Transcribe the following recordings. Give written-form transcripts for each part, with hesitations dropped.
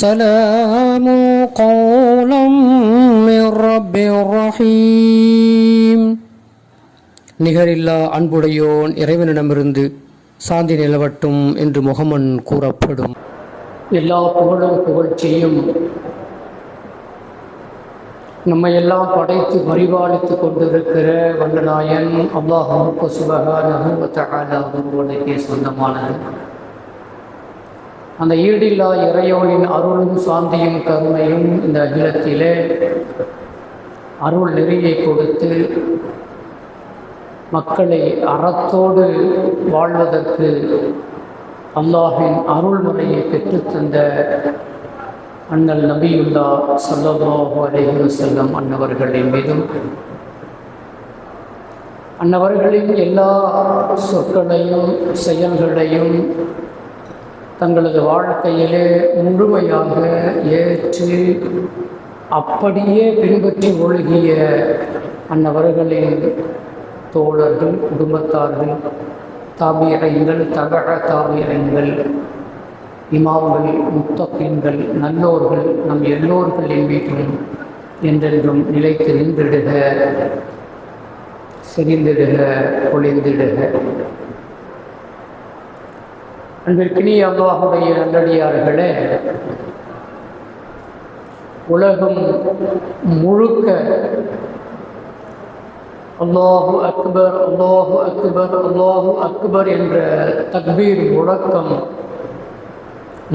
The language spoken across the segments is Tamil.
سلام قولا من رب رحيم. நிகரில்லா அன்புடையோன் இறைவனிடமிருந்து சாந்தி நிலவட்டும் என்று முகமன் கூறப்படும். எல்லா புகழும் புகழ்ச்சியும் நம்மை எல்லாம் படைத்து பரிபாலித்து கொண்டிருக்கிற வல்லநாயன் அல்லாஹ் சுப்ஹானஹு வ தஆலா ஒருவனுக்கே சொந்தமானது. அந்த ஈடில்லா இறையோனின் அருளும் சாந்தியும் கருணையும் இந்த அகிலத்திலே அருள் நெறியை கொடுத்து மக்களை அறத்தோடு வாழ்வதற்கு அல்லாஹின் அருள்முறையை பெற்றுத்தந்த அண்ணல் நபியுல்லா ஸல்லல்லாஹு அலைஹி வஸல்லம் அன்னவர்களின் மீதும் அன்னவர்களின் எல்லா சொற்களையும் செயல்களையும் தங்களது வாழ்க்கையிலே முழுமையாக ஏற்று அப்படியே பின்பற்றி ஒழுகிய அன்னவர்களின் தோழர்கள், குடும்பத்தார்கள், தாபியங்கள், தபஅ தாபியங்கள், இமாம்கள், முத்தகீன்கள், நல்லோர்கள் நம் எல்லோர்களின் மீதும் என்றென்றும் நிலைத்து நின்றிடுக, செறிந்திடுக, பொழிந்திடுக. அன்பிற்கினிய அல்லாஹுடைய நல்லடியார்களே, உலகம் முழுக்க அல்லாஹு அக்பர், அல்லாஹு அக்பர், அல்லாஹு அக்பர் என்ற தக்பீர் முழக்கம்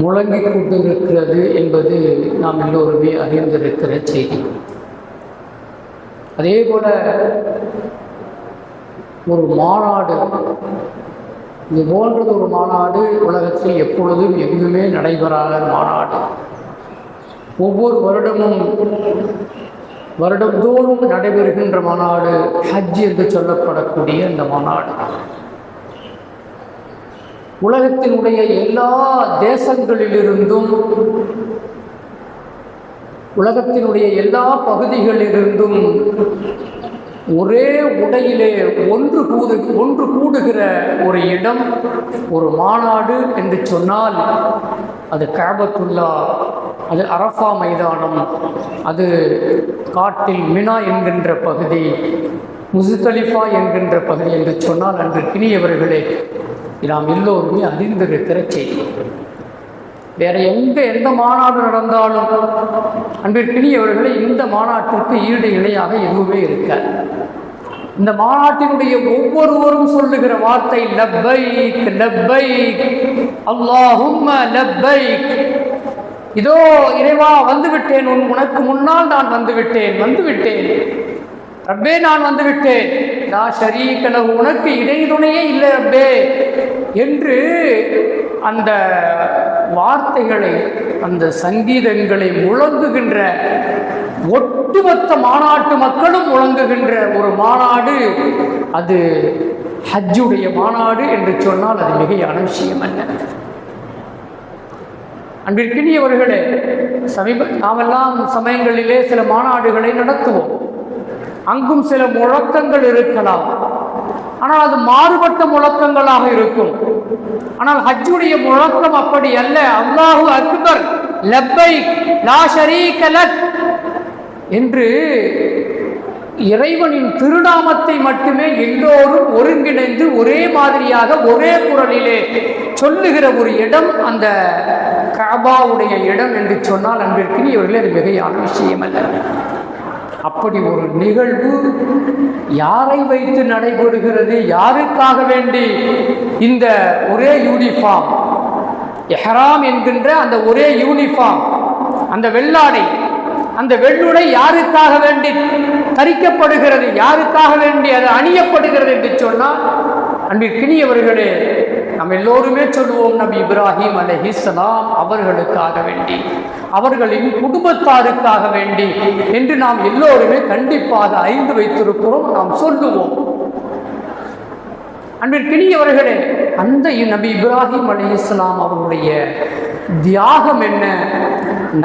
முழங்கிக் கொண்டிருக்கிறது என்பது நாம் எல்லோருமே அறிந்திருக்கிற செய்தி. அதே போல ஒரு மாநாடு, இது போன்றது ஒரு மாநாடு உலகத்தில் எப்பொழுதும் எங்குமே நடைபெறாத மாநாடு. ஒவ்வொரு வருடந்தோறும் நடைபெறுகின்ற மாநாடு ஹஜ் என்று சொல்லப்படக்கூடிய இந்த மாநாடு உலகத்தினுடைய எல்லா தேசங்களிலிருந்தும், உலகத்தினுடைய எல்லா பகுதிகளிலிருந்தும் ஒரே உடையிலே ஒன்று கூடுகிற ஒரு இடம், ஒரு மாநாடு என்று சொன்னால் அது கஅபத்துல்லா, அது அரஃபா மைதானம், அது காட்டில் மினா என்கின்ற பகுதி, முஸ்தலிஃபா என்கின்ற பகுதி என்று சொன்னால் அன்பிற்கினியவர்களே நாம் எல்லோருமே அறிந்திருக்கிற செய்தி. வேற எந்த மாநாடு நடந்தாலும் அன்பிற்கினியவர்களே இந்த மாநாட்டிற்கு ஈடு இணையாக எதுவுமே இருக்காது. இந்த மாநாட்டினுடைய ஒவ்வொருவரும் சொல்லுகிற வார்த்தை லப்பைக் லப்பைக் அல்லாஹும்ம லப்பைக். இதோ இறைவா வந்துவிட்டேன், உனக்கு முன்னால் நான் வந்துவிட்டேன் ரப்பே, நான் வந்துவிட்டேன், லா ஷரீக லஹு, உனக்கு இடைதுணையே இல்லை ரப்பே என்று அந்த வார்த்தைகளை, அந்த சங்கீதங்களை முழங்குகின்ற ஒட்டுமொத்த மாநாட்டு மக்களும் முழங்குகின்ற ஒரு மாநாடு அது ஹஜ்ஜுடைய மாநாடு என்று சொன்னால் அது மிகையான விஷயம் அல்ல. அன்பிற்கினியவர்களே, நாமெல்லாம் சமயங்களிலே சில மாநாடுகளை நடத்துவோம். அங்கும் சில முழக்கங்கள் இருக்கலாம், ஆனால் அது மாறுபட்ட முழக்கங்களாக இருக்கும். ஆனால் ஹஜ்ஜுடைய முழக்கம் அப்படி அல்ல. அல்லாஹு அக்பர் லப்பைக் லா ஷரீக லக் என்று இறைவனின் திருநாமத்தை மட்டுமே எல்லோரும் ஒருங்கிணைந்து ஒரே மாதிரியாக ஒரே குரலிலே சொல்லுகிற ஒரு இடம் அந்த கஅபாவுடைய இடம் என்று சொன்னால் அன்பிற்கினியவர்களே அது மிகையான விஷயம் அல்ல. அப்படி ஒரு நிகழ்வு யாரை வைத்து நடைபெறுகிறது? யாருக்காக வேண்டி இந்த ஒரே யூனிஃபார்ம், இஹ்ராம் என்கின்ற அந்த ஒரே யூனிஃபார்ம், அந்த வெள்ளாடை, அந்த வெள்ளுடை யாருக்காக வேண்டி தரிக்கப்படுகிறது, யாருக்காக வேண்டி அது அணியப்படுகிறது என்று சொன்னால் அன்பிற்கினியவர்களே நாம் எல்லோருமே சொல்லுவோம் நபி இப்ராஹிம் அலைஹிஸ்ஸலாம் அவர்களுக்காக வேண்டி, அவர்களின் குடும்பத்தாருக்காக வேண்டி என்று நாம் எல்லோருமே கண்டிப்பாக அறிந்து வைத்திருக்கிறோம், நாம் சொல்லுவோம். அன்பிற்கினியவர்களே, அந்த நபி இப்ராஹிம் அலைஹிஸ்ஸலாம் அவர்களுடைய தியாகம் என்ன,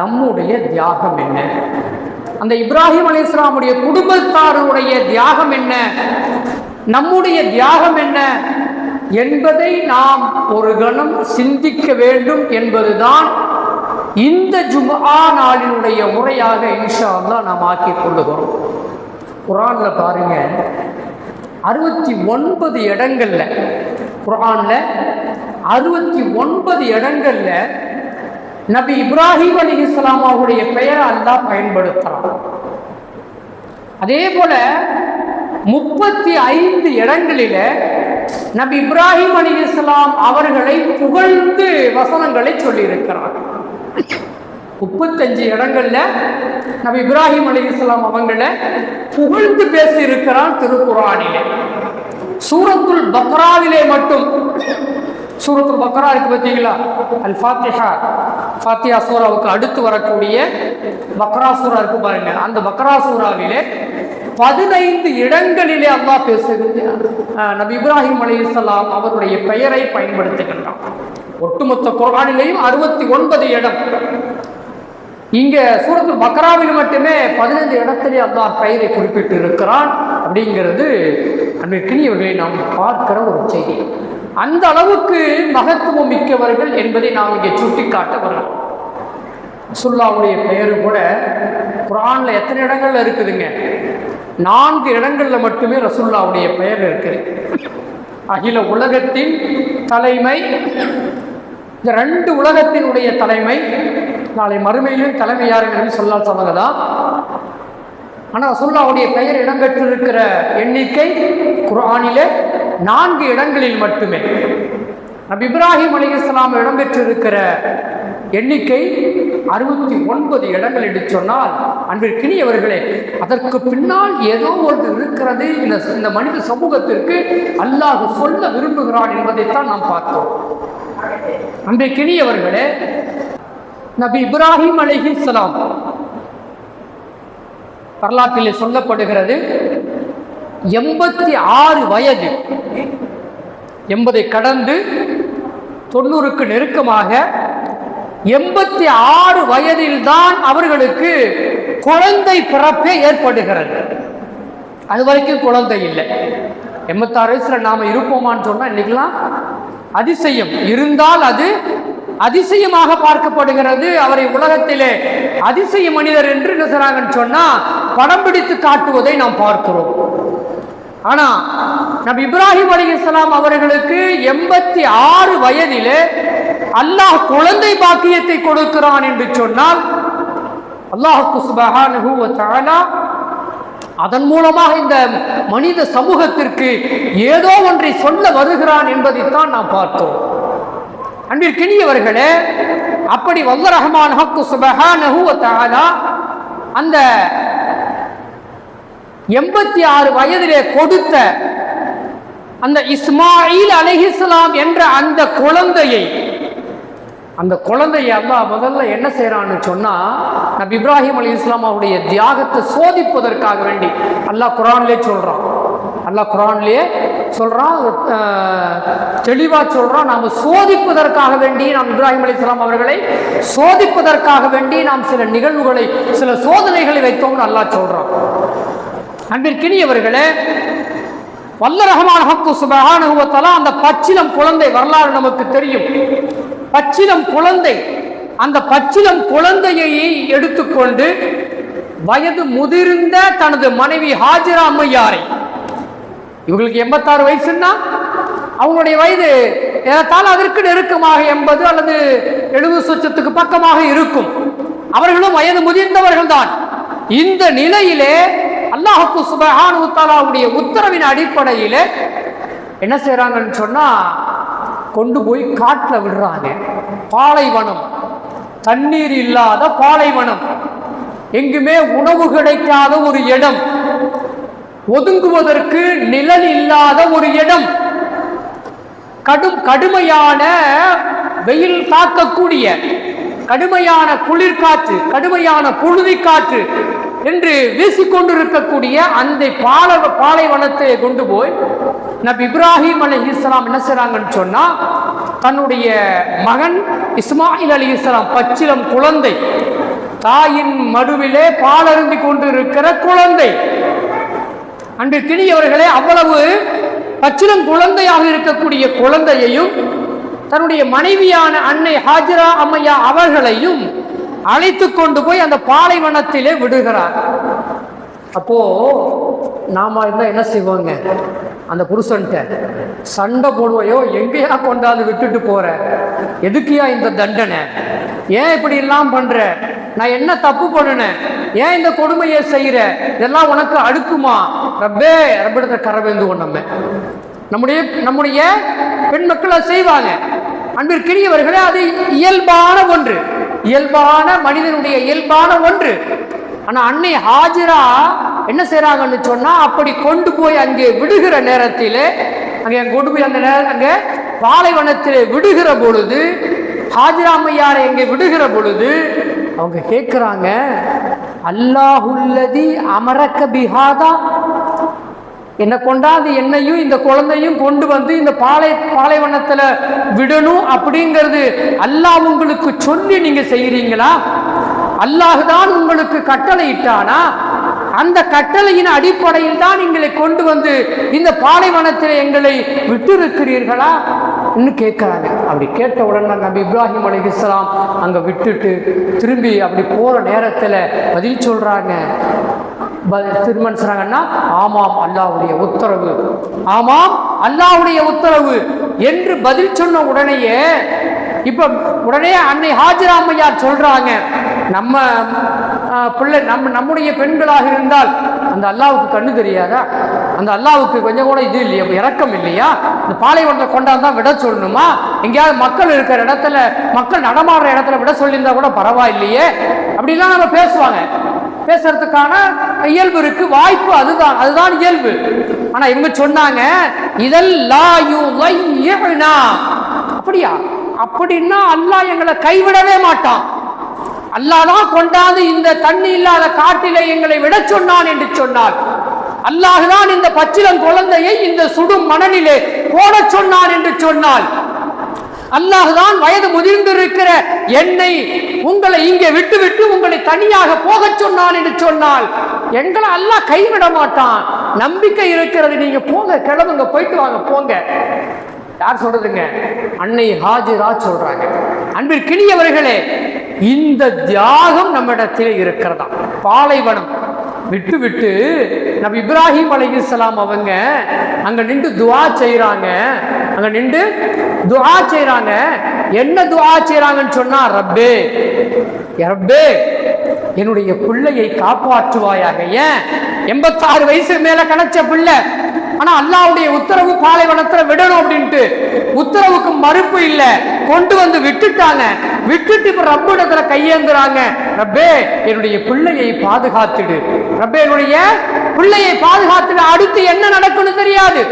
நம்முடைய தியாகம் என்ன? அந்த இப்ராஹிம் அலைஹிஸ்ஸலாமுடைய குடும்பத்தாருடைய தியாகம் என்ன, நம்முடைய தியாகம் என்ன என்பதை நாம் ஒரு கணம் சிந்திக்க வேண்டும் என்பதுதான் இந்த ஜும்ஆ நாளினுடைய முறையாக இன்ஷா அல்லாஹ் நாம் ஆக்கிக் கொள்ளுகிறோம். குர்ஆன்ல பாருங்க, 69 இடங்கள்ல, குர்ஆன்ல 69 இடங்கள்ல நபி இப்ராஹிம் அலைஹிஸ்ஸலாம் அவருடைய பெயரை அல்லாஹ் பயன்படுத்துறான். அதே போல 35 இடங்களில நபி இப்ராஹிம் அலைஹிஸ்ஸலாம் அவர்களை புகழ்ந்து வசனங்களை சொல்லி இருக்கிறார். 35 இடங்கள்ல நபி இப்ராஹிம் அலைஹிஸ்ஸலாம் அவங்களை புகழ்ந்து பேசி இருக்கிறான் திருக்குர்ஆனிலே. சூரத்துல் பக்ராவிலே மட்டும், சூரத்துல் பக்ரா இருக்கு பார்த்தீங்களா, அல் ஃபாத்திஹா, ஃபாத்திஹா சூராவுக்கு அடுத்து வரக்கூடிய பக்ரா சூரா இருக்கு பாருங்க, அந்த பக்ரா சூராவிலே 15 இடங்களிலே அல்லாஹ் பேசுகிறார். நபி இப்ராஹிம் அலைஹிஸ்ஸலாம் அவருடைய பெயரை பயன்படுத்துகின்றான். ஒட்டுமொத்த குர்ஆனிலேயும் 69 இடம். இங்க சூரத்துல் பக்ராவில் மட்டுமே 15 இடத்திலே அல்லாஹ் பெயரை குறிப்பிட்டு இருக்கிறான். அப்படிங்கிறது அன்பிற்கினியவர்களை நாம் பார்க்கிற ஒரு செய்தி. அந்த அளவுக்கு மகத்துவம் மிக்கவர்கள் என்பதை நாம் இங்கே சுட்டிக்காட்ட வரலாம். ரசூலுல்லாஹ்வுடைய பெயரு கூட குர்ஆன்ல எத்தனை இடங்கள்ல இருக்குதுங்க? 4 இடங்கள்ல மட்டுமே ரசூலுல்லாஹ்வுடைய பெயர் இருக்குது. அகில உலகத்தின் தலைமை, இந்த 2 உலகத்தினுடைய தலைமை, நாளை மறுமையிலும் தலைமை யாருன்னு சொன்னதான். ஆனால் ரசூலுல்லாஹ்வுடைய பெயர் இடம்பெற்றிருக்கிற எண்ணிக்கை குர்ஆனிலே 4 இடங்களில் மட்டுமே. நபி இப்ராஹிம் அலைஹிஸ்ஸலாம் இடம்பெற்றிருக்கிற எண்ணிக்கை 69 இடங்கள் என்று சொன்னால், அன்பிற்கினியவர்களே, அதற்கு பின்னால் ஏதோ ஒன்று இருக்கிறது இந்த மனித சமூகத்திற்கு அல்லாஹ் சொல்ல விரும்புகிறான் என்பதைத்தான் நாம் பார்த்தோம். அன்பிற்கினியவர்களே, நபி இப்ராஹிம் அலைஹிஸ்ஸலாம் வரலாற்றில் சொல்லப்படுகிறது 86 வயது, 80 கடந்து 90க்கு நெருக்கமாக 86 வயதில் தான் அவர்களுக்கு குழந்தை பிறப்பே ஏற்படுகிறது. அது வரைக்கும் குழந்தை இல்லை. 86 வயசுல நாம இருப்போமான்னு சொன்னா இன்னைக்கெல்லாம் அதிசயம். இருந்தால் அது அதிசயமாக பார்க்கப்படுகிறது. அவரை உலகத்திலே அதிசய மனிதர் என்று என்ன சொல்றாங்கன்னு சொன்னா படம் பிடித்து காட்டுவதை நாம் பார்க்கிறோம். ஆனா நபி இப்ராஹிம் அலைஹிஸ்ஸலாம் அவர்களுக்கு 86 வயதிலே அல்லாஹ் குழந்தை பாக்கியத்தை கொடுக்கிறான் என்று சொன்னால், அல்லாஹ் சுப்ஹானஹு வ தஆலா அதன் மூலமாக இந்த மனித சமூகத்திற்கு ஏதோ ஒன்றை சொல்ல வருகிறான் என்பதைத்தான் நாம் பார்த்தோம். அன்பிற்கினியவர்களே, அப்படி வல்ல ரஹ்மான் ஹக்கு சுப்ஹானஹு வ தஆலா அந்த 86 வயதிலே கொடுத்த அந்த இஸ்மாயில் அலைஹிஸ்ஸலாம் என்ற அந்த குழந்தையை அல்லாஹ் முதல்ல என்ன செய்யறான்னு சொன்னா, நபி இப்ராஹிம் அலைஹிஸ்ஸலாம் அவருடைய தியாகத்தை சோதிப்பதற்காக வேண்டி அல்லாஹ் குர்ஆனிலே சொல்றான், தெளிவா சொல்றான். நாம் சோதிப்பதற்காக வேண்டி, நாம் இப்ராஹிம் அலைஹிஸ்ஸலாம் அவர்களை சோதிப்பதற்காக வேண்டி நாம் சில நிகழ்வுகளை, சில சோதனைகளை வைத்தோம்னு அல்லாஹ் சொல்றான். அன்பிற்கினியவர்களே, வல்ல ரஹ்மான் ஹக்கு சுப்ஹானஹு வ தஆலா அந்த பச்சிலம் குழந்தை வரலாறு நமக்கு தெரியும். பச்சிலம் குழந்தை, அந்த பச்சிலம் குழந்தையை எடுத்துக்கொண்டு வயது முதிர்ந்த தனது மனைவி ஹாஜரா அம்மையாரை, இவங்களுக்கு 86 வயசுன்னா அவங்களுடைய வயது ஏறத்தாழ அதற்கு நெருக்கமாக 80 அல்லது 70 சொச்சத்துக்கு பக்கமாக இருக்கும். அவர்களும் வயது முதிர்ந்தவர்கள் தான். இந்த நிலையிலே அல்லாஹ் சுப்ஹானஹு வ தஆலாவுடைய உத்தரவின் அடிப்படையில் என்ன செய்யறாங்கன்னு சொன்னா, கொண்டு போய் காட்டுல விடுறாங்க. பாலைவனம், தண்ணீர் இல்லாத பாலைவனம், எங்குமே உணவு கிடைக்காத ஒரு இடம், ஒதுங்குவதற்கு நிழல் இல்லாத ஒரு இடம், கடுமையான வெயில் தாக்கக்கூடிய கடுமையான குளிர்காற்று, கடுமையான புழுதி காற்று என்று வீசிக்கொண்டிருக்கக்கூடிய அந்த பாலைவனத்தை கொண்டு போய் நபி இப்ராஹிம் அலைஹிஸ்ஸலாம் என்ன செய்றாங்கன்னு சொன்னா, தன்னுடைய மகன் இஸ்மாயில் அலைஹிஸ்ஸலாம் பச்சிலம் குழந்தை, தாயின் மடுவிலே பாலருந்தி கொண்டிருக்கிற குழந்தை, அன்பிற்கினியவர்களே, அவ்வளவு பச்சிலம் குழந்தையாக இருக்கக்கூடிய குழந்தையையும் தன்னுடைய மனைவியான அன்னை ஹாஜரா அம்மையா அவர்களையும் அழைத்து கொண்டு போய் அந்த பாலைவனத்திலே விடுகிறார். அப்போ நாம இருந்தா என்ன செய்வோங்க? அந்த புருஷன்ட்ட சண்டை போடுவையோ, எங்கேயா கொண்டாந்து விட்டுட்டு போற, எதுக்கியா இந்த தண்டனை, ஏன் இப்படி எல்லாம் பண்ற, நான் என்ன தப்பு பண்ணுனேன், ஏன் இந்த கொடுமையை செய்யற, இதெல்லாம் உனக்கு அடுக்குமா? ரப்பே ரப்பிடத்தை கரவேந்துவோம். நம்முடைய பெண் மக்களை செய்வாங்க. அன்பிற்கினியவர்களே, அது இயல்பான ஒன்று, இயல்பான மனிதனுடைய இயல்பான ஒன்று. ஆனா அன்னை ஹாஜிரா என்ன செய்யறாங்கன்னு சொன்னா, அப்படி கொண்டு போய் அங்கே விடுகிற நேரத்திலே, அங்கே கொண்டு போய் அந்த அங்கே பாலைவனத்திலே விடுகிற பொழுது, ஹாஜிரா அம்மையாரை எங்கே விடுகிற பொழுது அவங்க கேட்கிறாங்க, அல்லாஹுல்லதி அமரக்க பிஹாதா, என்னை கொண்டாந்து என்னையும் இந்த குழந்தையும் கொண்டு வந்து இந்த பாலைவனத்துல விடணும் அப்படிங்கிறது அல்லாஹ் உங்களுக்கு சொல்லி நீங்க செய்யறீங்களா? அல்லாஹுதான் உங்களுக்கு கட்டளை இட்டானா? அந்த கட்டளையின் அடிப்படையில் தான் எங்களை கொண்டு வந்து இந்த பாலைவனத்தில் எங்களை விட்டிருக்கிறீர்களா கேட்கிறாங்க. அப்படி கேட்ட உடனே நபி இப்ராஹிம் அலைஹிஸ்ஸலாம் அங்க விட்டுட்டு திரும்பி அப்படி போற நேரத்துல பதில் சொல்றாங்க. திருமணம் சொல்றாங்கன்னா, ஆமாம் அல்லாஹ்வுடைய உத்தரவு, ஆமாம் அல்லாஹ்வுடைய உத்தரவு என்று பதில் சொன்ன உடனேயே இப்ப உடனே அன்னை ஹாஜிரா அம்மையார் சொல்றாங்க, நம்ம பிள்ளை நம்முடைய பெண்களாக இருந்தால் அந்த அல்லாவுக்கு கண்ணு தெரியாதா? அந்த அல்லாவுக்கு கொஞ்சம் கூட இது இல்லையா, இரக்கம் இல்லையா? இந்த பாலைவனத்தை கொண்டாந்து விட சொல்லணுமா? எங்கேயாவது மக்கள் இருக்கிற இடத்துல, மக்கள் நடமாடுற இடத்துல விட சொல்லியிருந்தா கூட பரவாயில்லையே அப்படிலாம் நம்ம பேசுவாங்க. பேசுறதுக்கான இயல்பு இருக்கு, வாய்ப்பு அதுதான் இயல்பு. ஆனா இவங்க சொன்னாங்க, அப்படியா? அப்படின்னா அல்லாஹ் எங்களை கைவிடவே மாட்டான். அல்லாஹ் தான் கொண்டாந்து இந்த தண்ணி இல்லாத காட்டிலே எங்களை விட சொன்னான் என்று சொன்னால், அல்லாஹ் தான் இந்த பச்சிளம் குழந்தையை இந்த சுடும் மணலிலே போட சொன்னான் என்று சொன்னால், அல்லாஹ் தான் வயது முதிர்ந்திருக்கிற என்னை உங்களை இங்கே விட்டு விட்டு உங்களை தனியாக போக சொன்னான் என்று சொன்னால், எங்களை அல்லாஹ் கைவிட மாட்டான். நம்பிக்கை இருக்கிறது, நீங்க போங்க, கிளம்புங்க, போயிட்டு வாங்க, போங்க. யார் சொல்றதுங்க? அன்னை ஹாஜிரா சொல்றாங்க. அன்பிற்கினியவர்களே, இந்த தியாகம் நம்மிடத்தில் இருக்கிறதா? பாலைவனம் விட்டு விட்டு நபி இப்ராஹிம் அலைஹிஸ்ஸலாம் அவங்க அங்க நின்று துஆ செய்றாங்க. அங்க நின்று துஆ செய்றாங்க. என்ன துஆ செய்றாங்கன்னு சொன்னா, ரப்பே ரப்பே என்னுடைய பிள்ளையை காப்பாற்றுவாயாக. ஏன் 86 வயசு மேல கணச்ச பிள்ளை, ஆனா அல்லாஹ்வுடைய உத்தரவு பாலைவனத்துல விடணும் அப்படின்ட்டு உத்தரவுக்கு மறுப்பு இல்லை, கொண்டு வந்து விட்டுட்டாங்க. விட்டுட்டு இப்ப ரப்பிடத்துல கையேந்துறாங்க, ரப்பே என்னுடைய பிள்ளையை பாதுகாத்துடு, ரப்பே என்னுடைய பிள்ளையை பாதுகாத்துடு. அடுத்து என்ன நடக்கும்னு தெரியாது.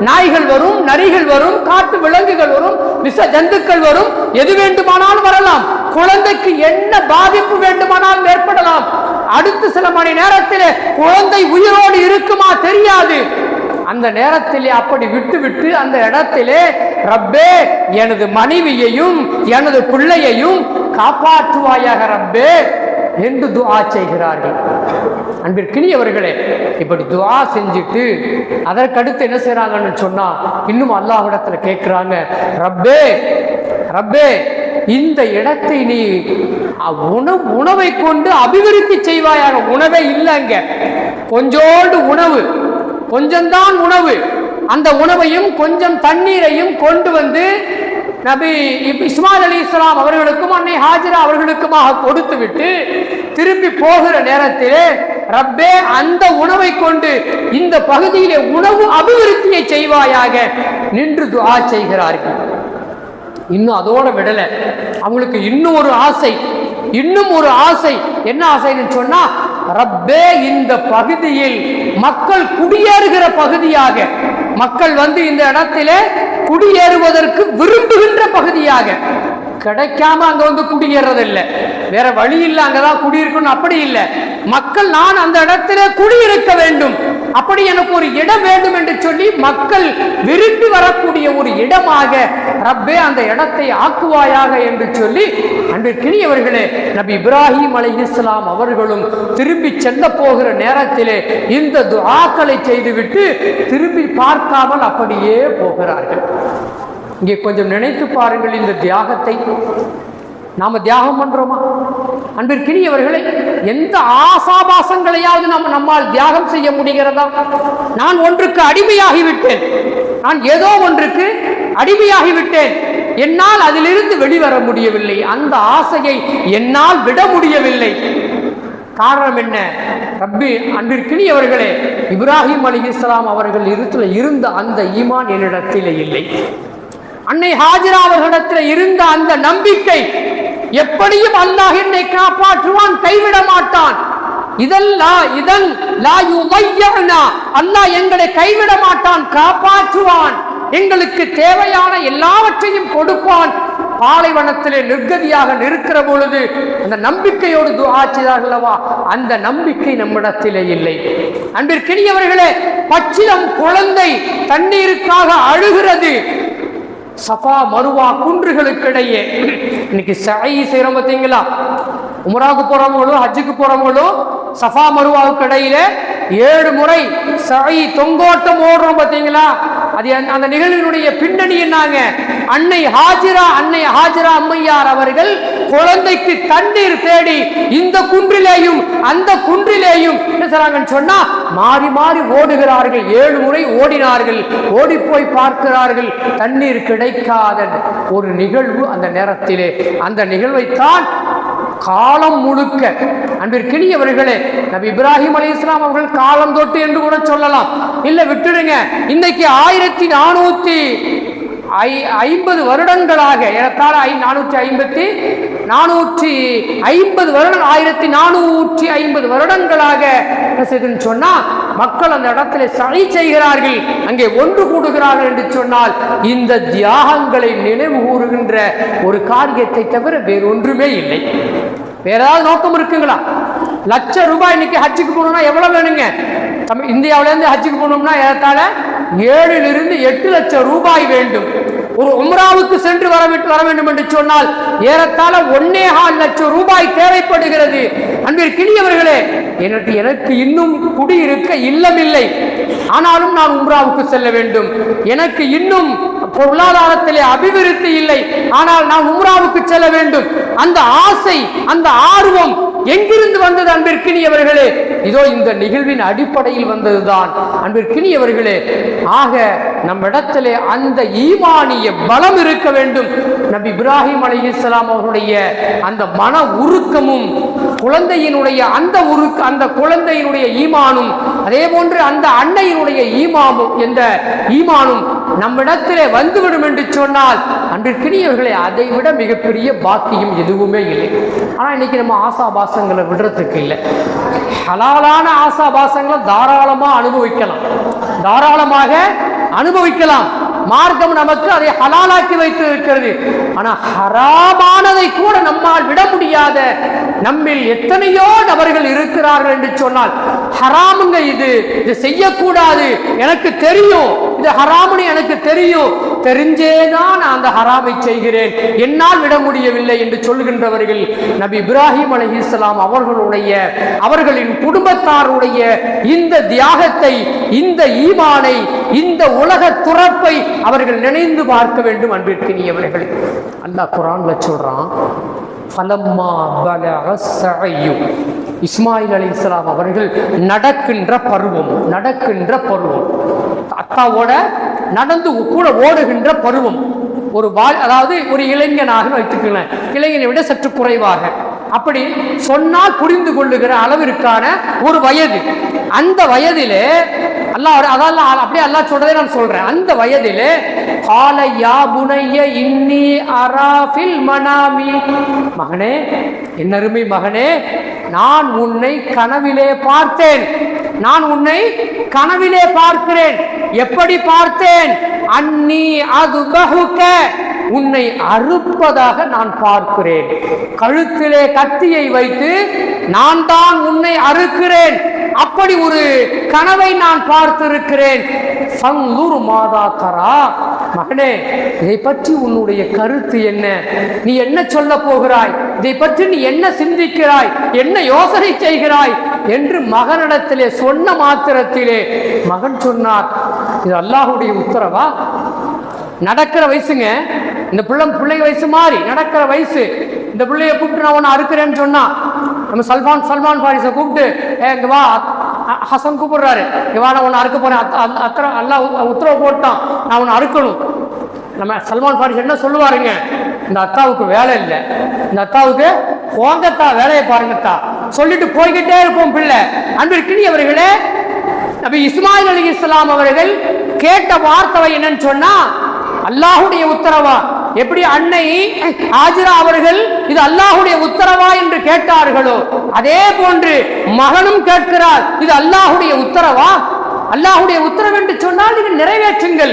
நாய்கள் வரும், நரிகள் வரும், காட்டு விலங்குகள் வரும், விஷ ஜந்துக்கள் வரும், எது வேண்டுமானாலும் வரலாம். குழந்தைக்கு என்ன பாதிப்பு வேண்டுமானாலும் ஏற்படலாம். அடுத்த சில மணி நேரத்தில் குழந்தை உயிரோடு இருக்குமா தெரியாது. அந்த நேரத்திலே அப்படி விட்டு விட்டு அந்த இடத்திலே ரப்பே எனது மனைவியையும் எனது பிள்ளையையும் காப்பாற்றுவாயாக ரப்பே என்று துஆ செய்கிறார்கள். அன்பிற்கினியவர்களே, இப்படி துஆ செஞ்சுட்டு அதற்கடுத்து என்ன செய்றாங்கன்னு சொன்னா, இன்னும் அல்லாஹ்விடத்துல கேட்கிறாங்க, ரப்பே ரப்பே இந்த இடத்தை நீ உணவை கொண்டு அபிவிருத்தி செய்வாயாக. உணவே இல்லைங்க, கொஞ்சோண்டு உணவு, கொஞ்சம்தான் உணவு. அந்த உணவையும் கொஞ்சம் தண்ணீரையும் கொண்டு வந்து நபி இஸ்மாயில் அலைஹிஸ்ஸலாம் அவர்களுக்கும் அன்னை ஹாஜிரா அவர்களுக்குமாக கொடுத்து விட்டு திரும்பி போகிற நேரத்திலே, ரப்பே அந்த உணவை கொண்டு இந்த பகுதியிலே உணவு அபிவிருத்தியை செய்வாயாக நின்று துஆ செய்கிறார்கள். இன்னும் அதோட விடல, அவங்களுக்கு இன்னும் ஒரு ஆசை, இன்னும் ஒரு ஆசை. என்ன ஆசைன்னு சொன்னா, ரப்பே இந்த பகுதியில் மக்கள் குடியேறுகிற பகுதியாக, மக்கள் வந்து இந்த இடத்திலே குடியேறுவதற்கு விரும்புகின்ற பகுதியாக, கிடைக்காம அங்க வந்து குடியேறது இல்லை, வேற வழி இல்லை, அங்கதான் குடியிருக்கணும் அப்படி இல்லை. மக்கள் நான் அந்த இடத்திலே குடியிருக்க வேண்டும், அப்படி எனக்கு ஒரு இடம் வேண்டும் என்று சொல்லி மக்கள் விரும்பி வரக்கூடிய ஒரு இடமாக ரப்பே அந்த இடத்தை ஆக்குவாயாக என்று சொல்லி, அன்பிற்கினியவர்களே, நபி இப்ராஹிம் அலைஹிஸ்ஸலாம் அவர்களும் திரும்பி செல்ல போகிற நேரத்திலே இந்த துஆக்களை செய்துவிட்டு திரும்பி பார்க்காமல் அப்படியே போகிறார்கள். இங்கே கொஞ்சம் நினைத்து பாருங்கள், இந்த தியாகத்தை நாம தியாகம் பண்றோமா? அன்பிற்கினியவர்களே, எந்த ஆசாபாசங்களையாவது நம்மால் தியாகம் செய்ய முடிகிறதா? நான் ஒன்றுக்கு அடிமையாகிவிட்டேன், நான் ஏதோ ஒன்றுக்கு அடிமையாகிவிட்டேன், என்னால் அதிலிருந்து வெளிவர முடியவில்லை, அந்த ஆசையை என்னால் விட முடியவில்லை. காரணம் என்ன? ரப்பி, அன்பிற்கினியவர்களே, இப்ராஹிம் அலைஹிஸ்ஸலாம் அவர்கள் இருந்த அந்த ஈமான் என்னிடத்தில் இல்லை. அன்னை ஹாஜிரா அவர்களிடத்தில் இருந்த அந்த நம்பிக்கை, எப்படியும் அல்லாஹ் என்னை காப்பாற்றுவான், கைவிட மாட்டான், அல்லாஹ் எங்களை கைவிட மாட்டான், காப்பாற்றுவான், எங்களுக்கு தேவையான எல்லாவற்றையும் கொடுப்பான். பாலைவனத்திலே நிர்கதியாக நிற்கிற பொழுது அந்த நம்பிக்கையோடு துஆ செய்தார்களவா, அந்த நம்பிக்கை நம்மிடத்திலே இல்லை. அன்பிற்கினியவர்களே, பச்சிலம் குழந்தை தண்ணீருக்காக அழுகிறது. சஃபா மருவா குன்றுகளுக்கு இடையே இன்னைக்கு சஐ செய்யறோம் பார்த்தீங்களா? உம்ராவுக்கு போறவங்களும் ஹஜ்ஜுக்கு போறவங்களும் சஃபா மருவாவுக்கு இடையில 7 முறை சஐ தொங்கோட்டம் ஓடுறோம் பார்த்தீங்களா? அது அந்த நிகழ்வினுடைய பின்னணி என்னாங்க? அன்னை ஹாஜிரா அம்மையார் அவர்கள் குழந்தைக்கு தண்ணீர் தேடி இந்த குன்றிலேயும் அந்த குன்றிலேயும் என்ன செய்றாங்கன்னு சொன்னா மாறி மாறி ஓடுகிறார்கள். 7 முறை ஓடினார்கள். ஓடி போய் பார்க்கிறார்கள், தண்ணீர் கிடைக்காத ஒரு நிகழ்வு அந்த நேரத்திலே. அந்த நிகழ்வைத்தான் காலம் முழுக்க, அன்பிற்கினியவர்களே, நபி இப்ராஹிம் அலைஹிஸ்ஸலாம் அவர்கள் காலம் தொட்டு என்று கூட சொல்லலாம். இல்ல விட்டுடுங்க, இன்னைக்கு 1450 வருடங்களாக, ஏறத்தாழ 1450 வருடங்களாக என்ன செய்துன்னு சொன்னா மக்கள் அந்த இடத்துல சழி செய்கிறார்கள், அங்கே ஒன்று கூடுகிறார்கள் என்று சொன்னால் இந்த தியாகங்களை நினைவு கூறுகின்ற ஒரு காரியத்தை தவிர வேறொன்றுமே இல்லை. வேற ஏதாவது நோக்கம் இருக்குங்களா? லட்சம் ரூபாய் இன்னைக்கு ஹஜ்ஜுக்கு போகணும்னா எவ்வளவு வேணுங்க? இந்தியாவிலேருந்து ஹஜ்ஜுக்கு போகணும்னா ஏறத்தாழ 7 to 8 லட்சம் ரூபாய் வேண்டும். ஒரு உம்ராவுக்கு சென்று வர வேண்டும் என்று சொன்னால் ஏறத்தாழ 1.25 லட்சம் ரூபாய் தேவைப்படுகிறது. அன்பிற்கினியவர்களே, எனக்கு இன்னும் குடியிருக்க இல்லம் இல்லை, ஆனாலும் நான் உம்ராவுக்கு செல்ல வேண்டும். எனக்கு இன்னும் பொருளாதாரத்திலே அபிவிருத்தி இல்லை, ஆனால் நான் உம்ராவுக்கு செல்ல வேண்டும். அந்த ஆசை, அந்த ஆர்வம் எங்கிருந்து வந்தது அன்பிற்கினியவர்களே? இதோ இந்த நிகழ்வின் அடிப்படையில் வந்ததுதான் அன்பிற்கினியவர்களே. ஆக நம்மிடத்திலே அந்த ஈமானிய பலம் இருக்க வேண்டும். நபி இப்ராஹிம் அலைஹிஸ்ஸலாம் அவருடைய அந்த மன உருக்கமும் குழந்தையினுடைய அந்த குழந்தையினுடைய ஈமானும், அதே போன்று அந்த அன்னையினுடைய ஈமானும் நம்மிடத்திலே வந்துவிடும் என்று சொன்னால் அன்பிற்கினியவர்களே, அதை விட மிகப்பெரிய பாக்கியம் எதுவுமே இல்லை. ஆனா இன்னைக்கு நம்ம ஆசாபாசங்களை விடுறதுக்கு இல்லை. ஹலாலான ஆசாபாசங்களை தாராளமாக அனுபவிக்கலாம். மார்க்கம் நமக்கு அதை ஹலாலாக்கி வைத்து இருக்கிறது. ஆனா ஹராமானதை கூட நம்மால் விட முடியாத நம்மில் எத்தனையோ நபர்கள் இருக்கிறார்கள் என்று சொன்னால், ஹராமுங்க இது செய்யக்கூடாது, எனக்கு தெரியும், இது ஹராமுன்னு எனக்கு தெரியும், தெரிஞ்சேதான் நான் அந்த ஹராமை செய்கிறேன், என்னால் விட முடியவில்லை என்று சொல்கின்றவர்கள் நபி இப்ராஹிம் அலைஹிஸ்ஸலாம் அவர்களின் குடும்பத்தாருடைய இந்த தியாகத்தை, இந்த ஈமானை, இந்த உலக துறப்பை அவர்கள் நினைந்து பார்க்க வேண்டும். அன்பிற்கினியவர்களே, அல்லாஹ் குர்ஆன்ல சொல்றான், ஃபலம்மா பலக ஸஅயு, இஸ்மாயில் அலைஹிஸ்ஸலாம் அவர்கள் நடக்கின்ற பருவம், அத்தாவோட நடந்து கூட ஓடுகின்ற பருவம், அதாவது ஒரு இளைஞனாக வைத்துக்கலாம், இளைஞனை விட சற்று குறைவாக, அப்படி சொன்னால் புரிந்து கொள்ளுகிற அளவிற்கான ஒரு வயது. அந்த வயதிலே அல்லாஹ் சொல்றதை நான் சொல்றேன். அந்த வயதிலே கால யா புனைய இன்னி அராஃபில் மனாமி, மகனே, என்னருமை மகனே, நான் உன்னை கனவிலே பார்க்கிறேன். எப்படி பார்த்தேன்? அன்னி அதுபஹுக, உன்னை அறுப்பதாக நான் பார்க்கிறேன். கழுத்திலே கத்தியை வைத்து நான் தான் உன்னை அறுக்கிறேன். அப்படி ஒரு கனவை நான் பார்த்திருக்கிறேன். ஃபன்துர் மாதா தரா, மகனே, இதை பற்றி உன்னுடைய கருத்து என்ன? நீ என்ன சொல்ல போகிறாய்? இதை பற்றி நீ என்ன சிந்திக்கிறாய்? என்ன யோசனை செய்கிறாய் என்று மகனிடத்திலே சொன்ன மாத்திரத்திலே மகன் சொன்னார், இது அல்லாஹ்வுடைய உத்தரவா? நடக்கிற வயசுங்க, இந்த பிள்ளை வயசு மாறி நடக்கிற வயசு. இந்த பிள்ளைய கூப்பிட்டு நான் ஒன்று அறுக்கிறேன்னு சொன்னா, நம்ம சல்மான் ஃபாரிஸை கூப்பிட்டு இங்க வா, ஹசன் கூப்பிடுறாரு, இங்க வா நான் ஒன்று அறுக்க போறேன், அல்லாஹ் உத்தரவு போட்டான் நான் ஒன்று அறுக்கணும். நம்ம சல்மான் ஃபாரிஸ் என்ன சொல்லுவாருங்க, இந்த அத்தாவுக்கு வேலை இல்லை, இந்த அத்தாவுக்கு போங்கத்தா, வேலையை பாருங்கத்தா சொல்லிட்டு போய்கிட்டே இருப்போம் பிள்ளை. அன்பிற்கினியவர்களே, நபி இஸ்மாயில் அலைஹிஸ்ஸலாம் அவர்கள் கேட்ட வார்த்தை என்னன்னு சொன்னா, அல்லாஹுடைய உத்தரவா? எப்படி அன்னை ஹாஜிரா அவர்கள் இது அல்லாஹுடைய உத்தரவா என்று கேட்டார்களோ, அதே போன்று மகனும் கேட்கிறார், இது அல்லாஹுடைய உத்தரவா? அல்லாஹுடைய உத்தரவு என்று சொன்னால் நீங்கள் நிறைவேற்றுங்கள்.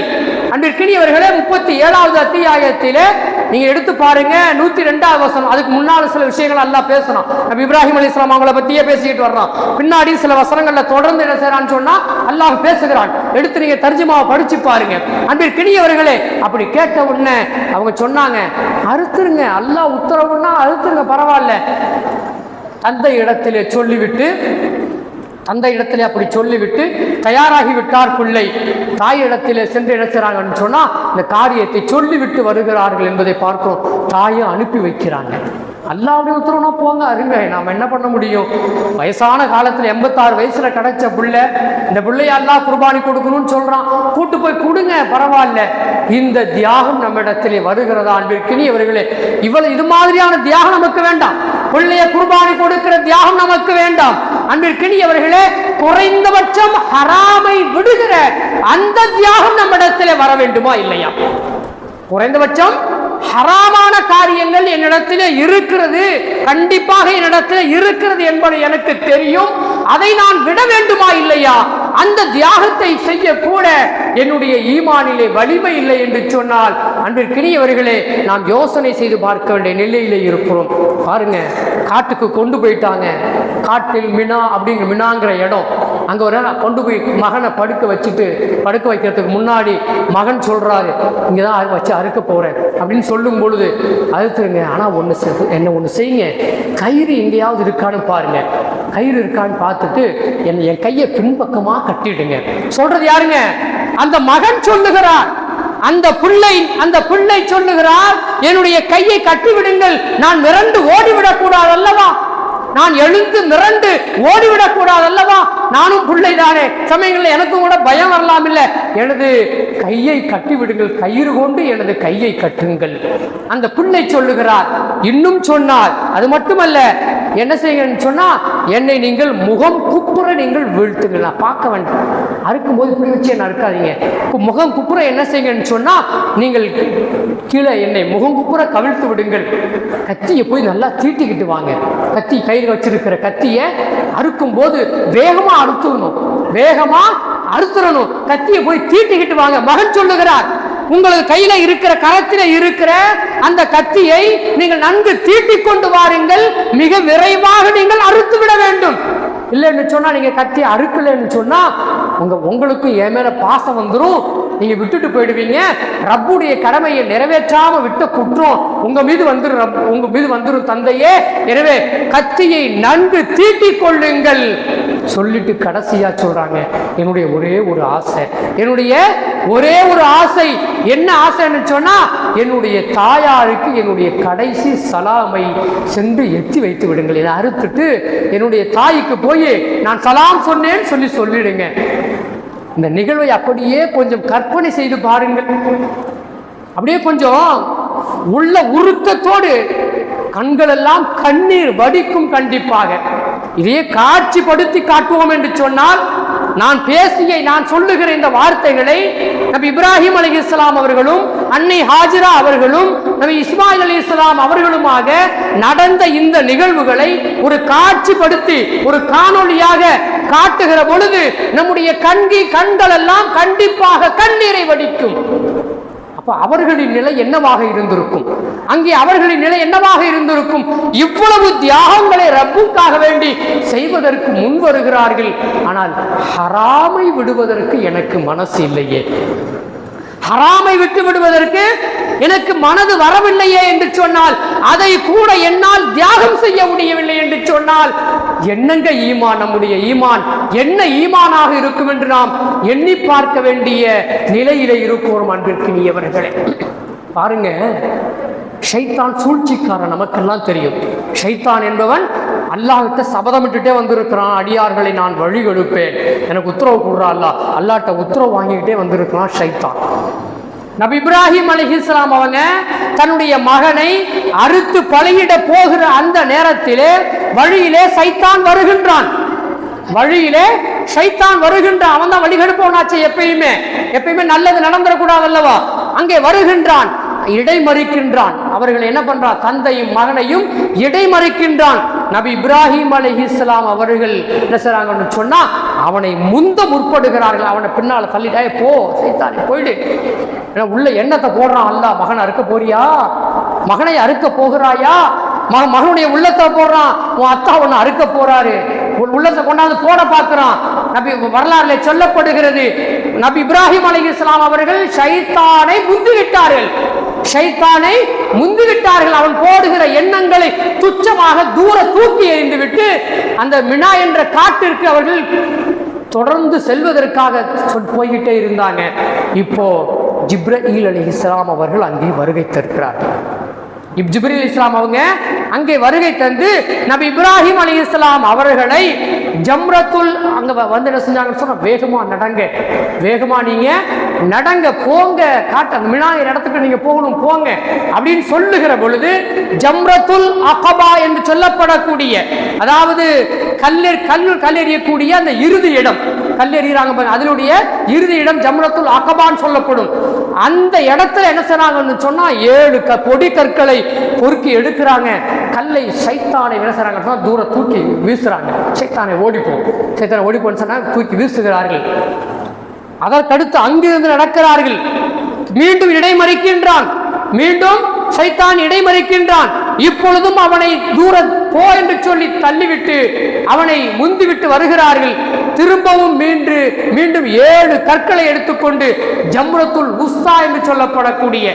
அன்பிற்கினியவர்களே, 37வது அத்தியாயத்திலே நீங்க எடுத்து பாருங்க, 102வது வசனம். அதுக்கு முன்னால சில விஷயங்கள் அல்லாஹ் பேசணும். நபி இப்ராஹிம் அலைஹிஸ்ஸலாம் அவங்கள பத்தியே பேசிக்கிட்டு வர்றோம். பின்னாடி சில வசனங்கள்ல தொடர்ந்து என்ன செய்யறான்னு சொன்னா அல்லாஹ் பேசுகிறான். எடுத்து நீங்க தர்ஜுமாவை படிச்சு பாருங்க. அன்பிற்கினியவர்களே, அப்படி கேட்ட உடனே அவங்க சொன்னாங்க, அறுத்துருங்க, அல்லாஹ் உத்தரவுன்னா அறுத்துருங்க, பரவாயில்ல. தந்தை இடத்திலே அப்படி சொல்லிவிட்டு தயாராகி விட்டார் பிள்ளை. தாய் இடத்திலே சென்று இணைச்சாங்கன்னு சொன்னா இந்த காரியத்தை சொல்லிவிட்டு வருகிறார்கள் என்பதை பார்க்கிறோம். தாயை அனுப்பி வைக்கிறாங்க. அல்லாஹ்வுடைய உத்தரவுனா போங்க, அருங்க, நாம என்ன பண்ண முடியும்? வயசான காலத்துல 86 வயசுல கிடைச்ச பிள்ளை, இந்த பிள்ளைய அல்லாஹ் குர்பானி கொடுக்கணும்னு சொல்றான், கூட்டு போய் கொடுங்க, பரவாயில்ல. இந்த தியாகம் நம்ம இடத்திலே வருகிறதா? அன்பிற்கினியவர்களே, இது மாதிரியான தியாகம் நமக்கு வேண்டாம். பிள்ளைய குர்பானி கொடுக்கிற தியாகம் நமக்கு வேண்டாம். அன்பிற்கினியவர்களே, குறைந்தபட்சம் ஹராமை விடுகிற அந்த தியாகம் நம்ம இடத்திலே வர வேண்டுமா இல்லையா? குறைந்தபட்சம் ஹராமான காரியங்கள் என்னிடத்திலே இருக்கிறது, கண்டிப்பாக என்னிடத்தில் இருக்கிறது என்பது எனக்கு தெரியும். அதை நான் விட வேண்டுமா இல்லையா? அந்த தியாகத்தை செய்ய கூட என்னுடைய ஈமானிலே வலிமை இல்லை என்று சொன்னால், அன்பிற்கினியவர்களே, நாம் யோசனை செய்து பார்க்க வேண்டிய நிலையிலே இருக்கிறோம். பாருங்க, காட்டுக்கு கொண்டு போயிட்டாங்க. காட்டில் மினாங்கிற இடம், அங்க ஒரு கொண்டு போய் மகனை படுக்க வைக்கிறதுக்கு முன்னாடி மகன் சொல்றாரு, இங்கதான் வச்சு அறுக்க போறேன் அப்படின்னு சொல்லும் பொழுது, அறுத்துருங்க, ஆனா ஒண்ணு செய்யுங்க, கயிறு எங்கேயாவது இருக்கான்னு பாருங்க. கயிறு இருக்கான்னு பார்த்துட்டு என் கையை பின்பக்கமா கட்டிடுங்க. சொல்றது யாருங்க? அந்த மகன் சொல்லுகிறார். அந்த பிள்ளை சொல்லுகிறார், என்னுடைய கையை கட்டிவிடுங்கள், நான் மிரண்டு ஓடிவிடக் கூடாது அல்லவா, நான் எழுந்து மிரண்டு ஓடிவிடக் கூடாது அல்லவா, நானும் பிள்ளைதானே, சமயங்களில் எனக்கும் கூட பயம் வரலாம் இல்ல, எனது கையை கட்டி விடுங்கள், கயிறு கொண்டு எனது கையை கட்டுங்கள். அந்த பிள்ளை சொல்லுகிறார். இன்னும் சொன்னார், அது மட்டுமல்ல, என்ன செய்யுங்கன்னு சொன்னா, என்னை நீங்கள் முகம் குப்புற நீங்கள் வீழ்த்துங்கள், நான் பார்க்க வேண்டாம், அறுக்கும் போது இப்படி வச்சு என்ன அறுக்காதீங்க, முகம் குப்புற என்ன செய்யுங்கன்னு சொன்னா, நீங்கள் கீழே என்னை முகம் குப்புற கவிழ்த்து விடுங்கள், கத்தியை போய் நல்லா தீட்டிக்கிட்டு வாங்க, கத்தி கையில் வச்சிருக்கிற கத்தியை அறுக்கும் போது வேகமா அறுத்துறணும், கத்தியை போய் தீட்டிக்கிட்டு வாங்க. மகன் சொல்லுகிறார், உங்களுக்கு கையில இருக்கிற கரத்தில இருக்கிற அந்த கத்தியை நீங்கள் நன்கு தீட்டிக் கொண்டு வாருங்கள், மிக விரைவாக நீங்கள் அறுத்து விட வேண்டும். இல்லைன்னு சொன்னா, நீங்க கத்தியை அறுக்கலன்னு சொன்னா உங்களுக்கும் என் மேல பாசம் வந்துடும், நீங்க விட்டுட்டு போயிடுவீங்க, ரப்புடைய கடமையை நிறைவேற்றாம விட்ட குற்றம் உங்க மீது வந்துடும் தந்தையே, எனவே கத்தியை நன்கு தீட்டிக் கொள்ளுங்கள் சொல்லிட்டு கடைசியா சொல்றாங்க, என்னுடைய ஒரே ஒரு ஆசை, என்ன ஆசைன்னு சொன்னா, என்னுடைய தாயாருக்கு என்னுடைய கடைசி சலாமை சென்று எத்தி வைத்து விடுங்கள், இதை அறுத்துட்டு என்னுடைய தாய்க்கு போய் நான் சலாம் சொன்னேன்னு சொல்லிடுங்க. இந்த நிகழ்வை அப்படியே கொஞ்சம் கற்பனை செய்து பாருங்கள். அப்படியே கொஞ்சம் உள்ள உருக்கத்தோடு கண்கள் எல்லாம் கண்ணீர் வடிக்கும். கண்டிப்பாக இதையே காட்சிப்படுத்தி காட்டுவோம் என்று சொன்னால், நான் சொல்லுகிற இந்த வார்த்தைகளை நபி இப்ராஹிம் அலைஹிஸ்ஸலாம் அவர்களும் அன்னை ஹாஜிரா அவர்களும் நபி இஸ்மாயில் அலைஹிஸ்ஸலாம் அவர்களுமாக நடந்த இந்த நிகழ்வுகளை ஒரு காட்சிப்படுத்தி ஒரு காணொளியாக காட்டுகிற பொழுது நம்முடைய கண்கள் எல்லாம் கண்டிப்பாக கண்ணீரை வடிக்கும். அப்ப அவர்களின் நிலை என்னவாக இருந்திருக்கும்? அங்கே அவர்களின் நிலை என்னவாக இருந்திருக்கும்? இவ்வளவு தியாகங்களை ரப்புக்காக வேண்டி செய்வதற்கு முன் வருகிறார்கள். ஆனால் ஹராமை விடுவதற்கு எனக்கு மனசு இல்லையே, ஹராமை விட்டு விடுவதற்கு எனக்கு மனது வரவில்லையே என்று சொன்னால், அதை கூட என்னால் தியாகம் செய்ய முடியவில்லை என்று சொன்னால், என்னங்க ஈமான்? நம்முடைய ஈமான் என்ன ஈமானாக இருக்கும் என்று நாம் எண்ணி பார்க்க வேண்டிய நிலையிலே இருக்கிறோம். அன்பிற்கினியவர்களே, பாருங்க, ஷைத்தான் சூழ்ச்சிக்காரன், நமக்கெல்லாம் தெரியும். ஷைத்தான் என்பவன் அல்லாஹ்கிட்ட சபதமிட்டுட்டே வந்திருக்கிறான், அடியார்களை நான் வழி கொடுப்பேன், எனக்கு உத்தரவு கொடுறா அல்லாஹ்ட்ட உத்தரவு வாங்கிக்கிட்டே வந்திருக்கிறான் ஷைத்தான். நபி இப்ராஹிம் அலைஹிஸ்ஸலாம் அவங்க தன்னுடைய மகனை அறுத்து பலியிட போகிற அந்த நேரத்திலே வழியிலே சைத்தான் வருகின்றான். அவன் தான் வழிகெடுப்பவனாச்சு. எப்பயுமே நல்லது நடந்துடக்கூடாது அல்லவா? அங்கே வருகின்றான், இடைமறிக்கின்றான். அவர்கள் என்ன பண்றான்? தந்தையும் மகனையும் இடைமறிக்கின்றான். நபி இப்ராஹிம் அலைஹிஸ்ஸலாம் அவர்கள் என்ன செய்றாங்கன்னு சொன்னா அவனை முந்த முற்படுகிறார்கள். அவனை பின்னால தள்ளிட்டாயே, போ சைத்தானே போயிடு, உள்ள எண்ணத்தை போடுறான். அல்லாஹ் மகனை அறுக்க போறியா, மகனை அறுக்க போகிறாயா, மகனுடைய உள்ளத்தை போடுறான். உன் அத்தா ஒன்னு அறுக்க போறாரு, உள்ளத்தை கொண்டாந்து போட பார்க்கிறான். நபி வரலாறுல சொல்லப்படுகிறது, நபி இப்ராஹிம் அலைஹிஸ்ஸலாம் அவர்கள் ஷைத்தானை முந்திவிட்டார்கள். அவன் போடுகிற எண்ணங்களை துச்சமாக தூர தூக்கி எறிந்து விட்டு அந்த மினா என்ற காட்டிற்கு அவர்கள் தொடர்ந்து செல்வதற்காக போய்கிட்டே இருந்தாங்க. இப்போ ஜிப்ரீல் அலைஹிஸ்ஸலாம் அவர்கள் அங்கே வருகை தருகிறார்கள். ஜிப்ரீல் இஸ்லாம் அவங்க அங்கே வருகை தந்து நபி இப்ராஹிம் அலைஹிஸ்ஸலாம் அவர்களை ஜம்ரத்துல் அங்க வந்து என்ன செஞ்சாங்கன்னு சொன்னா, வேகமா நீங்க நடங்க, போங்க, காட்ட மினாயிர இடத்துக்கு நீங்க போகணும், போங்க அப்படின்னு சொல்லுகிற பொழுது ஜம்ரத்துல் அகபா என்று சொல்லப்படக்கூடிய, அதாவது கல்லெறியக்கூடிய அந்த இறுதி இடம், கல்லெறிகிறாங்க அதனுடைய இறுதி இடம் ஜம்ரத்துல் அகபான்னு சொல்லப்படும். அந்த இடத்துல என்ன செய்றாங்கன்னு சொன்னா 7 பொடி கற்களை பொறுக்கி எடுக்கிறாங்க. கல்லை சைத்தானை என்ன செய்றாங்க, தூர தூக்கி வீசுறாங்க. சைத்தானை ஓடிப்போன்னு சொன்னா தூக்கி வீசுகிறார்கள். அதற்கடுத்து அங்கிருந்து நடக்கிறார்கள். மீண்டும் இடைமறிக்கின்றான், மீண்டும் சைத்தான் இடைமறிக்கின்றான். இப்பொழுதும் அவனை தூர போ என்று சொல்லி தள்ளிவிட்டு அவனை முந்திவிட்டு வருகிறார்கள். திரும்பவும் மீண்டும் 7 கற்களை எடுத்துக்கொண்டு ஜம்ரத்துல் உஸ்தா என்று சொல்லப்படக்கூடிய